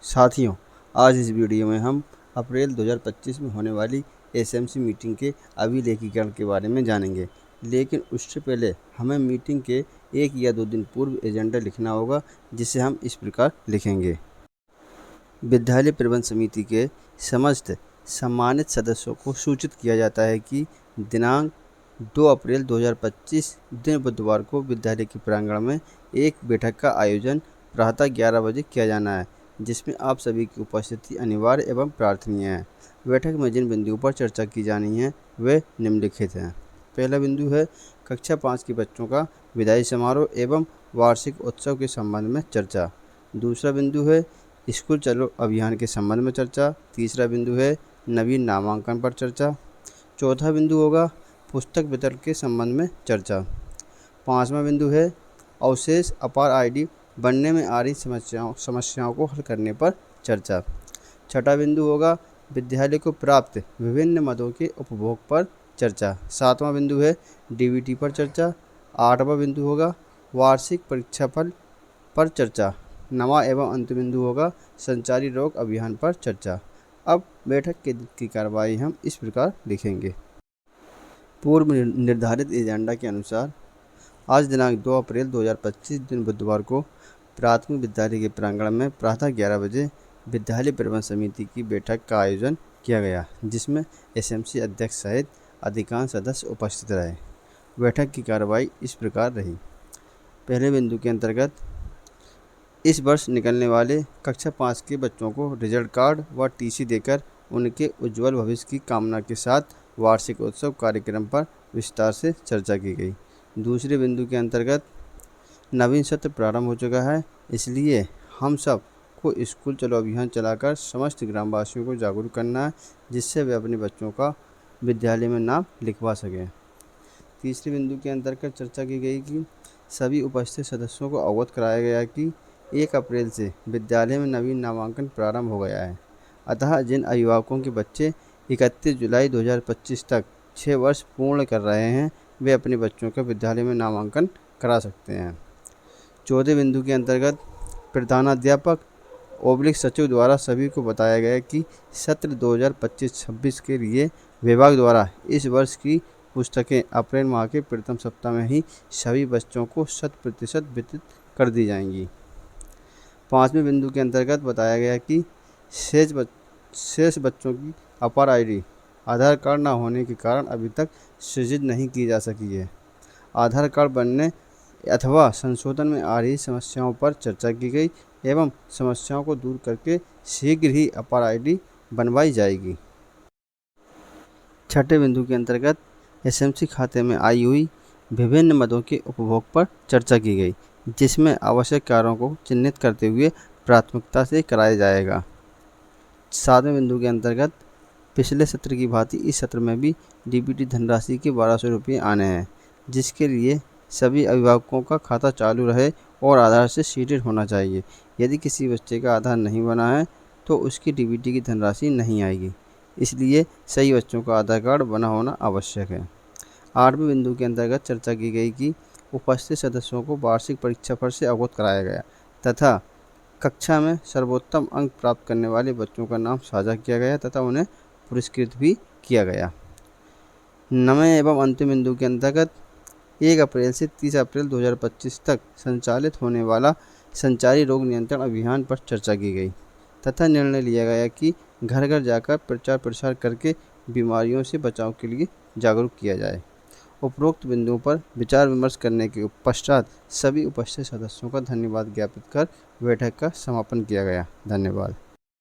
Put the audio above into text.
साथियों, आज इस वीडियो में हम अप्रैल 2025 में होने वाली एसएमसी मीटिंग के अभिलेखीकरण के बारे में जानेंगे। लेकिन उससे पहले हमें मीटिंग के 1 या 2 दिन पूर्व एजेंडा लिखना होगा, जिसे हम इस प्रकार लिखेंगे। विद्यालय प्रबंध समिति के समस्त सम्मानित सदस्यों को सूचित किया जाता है कि दिनांक 2 अप्रैल 2025 दिन बुधवार को विद्यालय के प्रांगण में एक बैठक का आयोजन प्रातः 11 बजे किया जाना है, जिसमें आप सभी की उपस्थिति अनिवार्य एवं प्रार्थनीय है। बैठक में जिन बिंदुओं पर चर्चा की जानी है वे निम्नलिखित हैं। पहला बिंदु है कक्षा 5 के बच्चों का विदाई समारोह एवं वार्षिक उत्सव के संबंध में चर्चा। दूसरा बिंदु है स्कूल चलो अभियान के संबंध में चर्चा। तीसरा बिंदु है नवीन नामांकन पर चर्चा। चौथा बिंदु होगा पुस्तक वितरण के संबंध में चर्चा। पाँचवा बिंदु है अवशेष अपार आईडी बनने में आ रही समस्याओं को हल करने पर चर्चा। छठा बिंदु होगा विद्यालय को प्राप्त विभिन्न मदों के उपभोग पर चर्चा। सातवां बिंदु है डीबीटी पर चर्चा। आठवां बिंदु होगा वार्षिक परीक्षाफल पर चर्चा। नवा एवं अंतिम बिंदु होगा संचारी रोग अभियान पर चर्चा। अब बैठक की कार्रवाई हम इस प्रकार लिखेंगे। पूर्व निर्धारित एजेंडा के अनुसार आज दिनांक 2 अप्रैल 2025 दिन बुधवार को प्राथमिक विद्यालय के प्रांगण में प्रातः 11 बजे विद्यालय प्रबंध समिति की बैठक का आयोजन किया गया, जिसमें एसएमसी अध्यक्ष सहित अधिकांश सदस्य उपस्थित रहे। बैठक की कार्रवाई इस प्रकार रही। पहले बिंदु के अंतर्गत इस वर्ष निकलने वाले कक्षा 5 के बच्चों को रिजल्ट कार्ड व टीसी देकर उनके उज्जवल भविष्य की कामना के साथ वार्षिक उत्सव कार्यक्रम पर विस्तार से चर्चा की गई। दूसरे बिंदु के अंतर्गत नवीन सत्र प्रारंभ हो चुका है, इसलिए हम सब को स्कूल चलो अभियान चलाकर समस्त ग्रामवासियों को जागरूक करना है, जिससे वे अपने बच्चों का विद्यालय में नाम लिखवा सकें। तीसरे बिंदु के अंतर्गत चर्चा की गई कि सभी उपस्थित सदस्यों को अवगत कराया गया कि 1 अप्रैल से विद्यालय में नवीन नामांकन प्रारंभ हो गया है। अतः जिन अभिभावकों के बच्चे 31 जुलाई 2025 तक 6 वर्ष पूर्ण कर रहे हैं, वे अपने बच्चों का विद्यालय में नामांकन करा सकते हैं। चौथे बिंदु के अंतर्गत प्रधानाध्यापक सचिव द्वारा सभी को बताया गया कि सत्र 2025-26 के लिए विभाग द्वारा इस वर्ष की पुस्तकें अप्रैल माह के प्रथम सप्ताह में ही सभी बच्चों को 100% वितरित कर दी जाएंगी। पाँचवें बिंदु के अंतर्गत बताया गया कि शेष बच्चों की अपार आईडी आधार कार्ड न होने के कारण अभी तक सृजित नहीं की जा सकी है। आधार कार्ड बनने अथवा संशोधन में आ रही समस्याओं पर चर्चा की गई एवं समस्याओं को दूर करके शीघ्र ही अपार आईडी बनवाई जाएगी। छठे बिंदु के अंतर्गत एसएमसी खाते में आई हुई विभिन्न मदों के उपभोग पर चर्चा की गई, जिसमें आवश्यक कार्यों को चिन्हित करते हुए प्राथमिकता से कराया जाएगा। सातवें बिंदु के अंतर्गत पिछले सत्र की भांति इस सत्र में भी डीबीटी धनराशि के 1200 रुपये आने हैं, जिसके लिए सभी अभिभावकों का खाता चालू रहे और आधार से सीडेड होना चाहिए। यदि किसी बच्चे का आधार नहीं बना है तो उसकी डीबीटी की धनराशि नहीं आएगी, इसलिए सही बच्चों का आधार कार्ड बना होना आवश्यक है। आठवें बिंदु के अंतर्गत चर्चा की गई कि उपस्थित सदस्यों को वार्षिक परीक्षाफल से अवगत कराया गया तथा कक्षा में सर्वोत्तम अंक प्राप्त करने वाले बच्चों का नाम साझा किया गया तथा उन्हें पुरस्कृत भी किया गया। नवें एवं अंतिम बिंदु के अंतर्गत 1 अप्रैल से 30 अप्रैल 2025 तक संचालित होने वाला संचारी रोग नियंत्रण अभियान पर चर्चा की गई तथा निर्णय लिया गया कि घर घर जाकर प्रचार प्रसार करके बीमारियों से बचाव के लिए जागरूक किया जाए। उपरोक्त बिंदुओं पर विचार विमर्श करने के पश्चात सभी उपस्थित सदस्यों का धन्यवाद ज्ञापित कर बैठक का समापन किया गया। धन्यवाद।